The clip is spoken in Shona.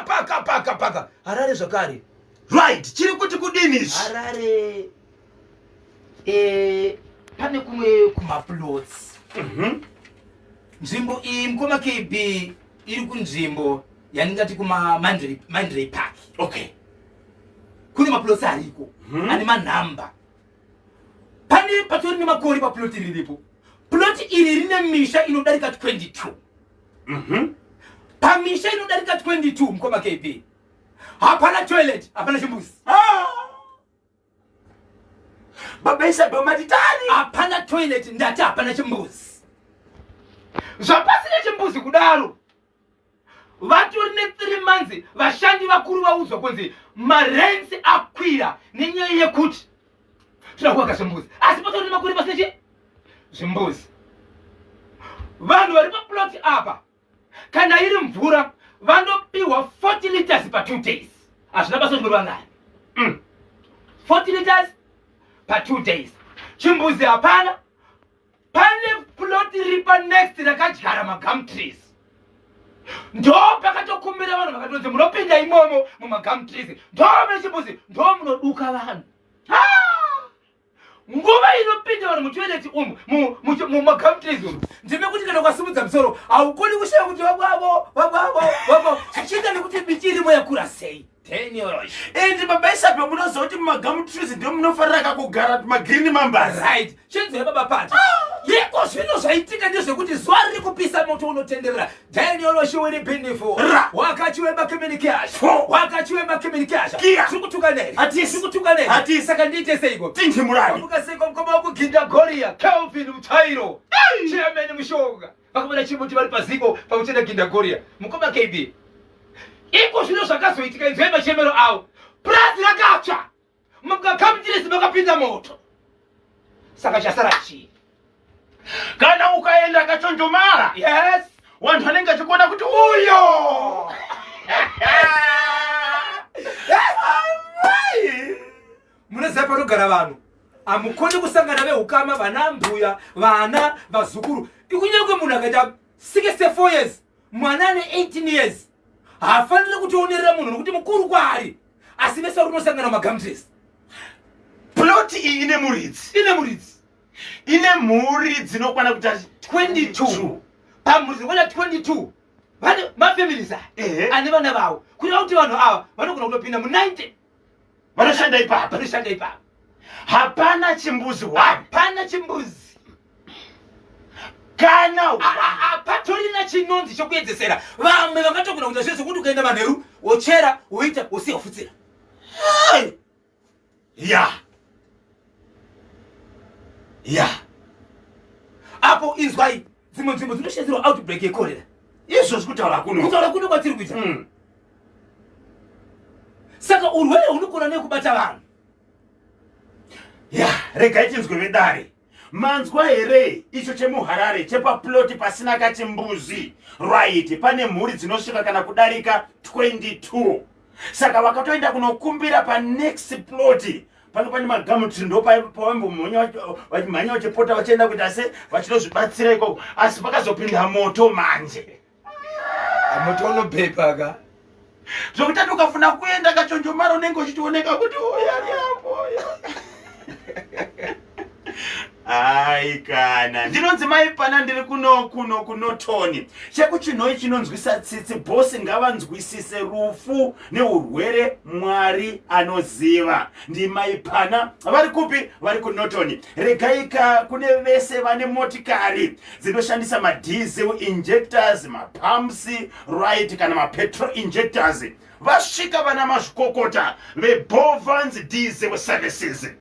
paka harare zvakare. Right, chiri kuti kudinish Harare pane kumwe kumaplots. Nzvimbo iyi mukoma KB iri kunzvimbo yaningati kuma Mandrey Park. Okay. Kune maplots ariko ane manhamba. Pane patori nemakori paplot riripo. Plot iri rine misha inodarika 22. Pamisha inodarika 22 mukoma KB. Hapana toilet, hapana chimbuzi. Babaisa bomatitani. Hapana toilet ndati hapana chimbuzi. Zvapasina chimbuzi kudaro. Vatori ne 3 months vashandi vakuru vaudzwa kunzi marenzi akwira nenyaya yekuti tinokuwaka chimbuzi. Asi patori nemakore pasina chimbuzi. Vanhu vari paplot apa kana iri mvura vandopiwa 40 liters per 2 days. Hazvina basa kuti vangani. 40 liters per 2 days. Chimbuzi hapana. Pane plot ripa next rakadyara magum trees. Ndo pakatokumbira vanhu vakatonzi munopinda imomo mumagum trees. Ndo mechimbuzi ndo munoduka vanhu. Nguva inopinda vanhu mutoilet umu mumagum trees umu ndime kuti kana ukasimudza musoro haukoni kushaya kuti wabo zvichiita nekuti miti irimo yakura sei. And babaisa pamunoziva kuti mumagum trees ndio munofanira kugara magreen members. Right. Chenzo baba pati. Yeko zvino zvaitika ndezvekuti zuva riri kupisa moto unotenderera. Daniel Oshiwiri Bindifo. Wakachiwemba communication. Wakachiwemba communication. Zvikutuka nei? Zvikutuka nei? Saka ndiite seiko? Tinji murani. Wamuka seiko mukoma wekuginda Goria. Kelvin Mutairo. Chairman Mushonga. Vakamona chimuti vari paziko pakutenda ginda Goria. Mukoma KB. Iko zvino zvakazoitika inzwe machemero awo. Prazi rakatsva. Mukakamtirisi makapinda moto. Saka chasara chii? Kana ukaenda kachonjomara. Yes. Wantu vanenge vachikuona kuti uyo. Munoziva panogara vanhu. Hamukoni kusangana vehukama vana mbuya vana vazukuru. Ikunyangwe munhu akaita 64 years mwana ane 18 years haafaniri kutionerera munhu nokuti mukuru kwaari. Asi vese unosangana magum trees. Plot iyi ine muridzi. Ine mhuri dzinokwana kuita 22. Pamhuri dzinokwana 22 vane mafamilies ane vana vavo. Kureva kuti vanhu ava vanogona kutopinda mu90 vanoshanda ipapo. Hapana chimbuzi. Kana patorina chinonzi chokuedzesera. Vamwe vangatogona kuita zvese kuti ukaenda manheru wochera woita wosiya wofutsira. Apo inzwai dzimwe nzvimbo dzinoshandisirwa outbreak yekorera. Izvo zvikutaura kuno kwatiri kuita. Saka urwere hunogona nekubata vanhu. Regai tinzwe vedare. Manzwa here icho chemuharare chepaploti pasina kachimbuzi. Right, pane mhuri dzinosvika kana kudarika 22. Saka vakatoenda kunokumbira pa next ploti. Pane magum tree ndo pavambomhanya vachipota vachienda kuti ase vachinozvibatsira ikoko. Asi pakazopinda moto manje. Moto unobhepa ka. Zvokuti ukafuna kuenda kachonjomara unenge uchitooneka kuti ariapo. Kana ndinonzi maipana ndiri kuno Tony. Chekuchinoi chinonzwisa tsitsi bosi ngavanzwisise rufu neurwere Mwari anoziva. Ndi maipana vari kupi? Vari kuNotoni. Regaika kune vese vane motikari dzinoshandisa madiesel injectors, mapumps, right, kana mapetrol injectors. Vasvika vana mazvikokota veBovans Diesel Services.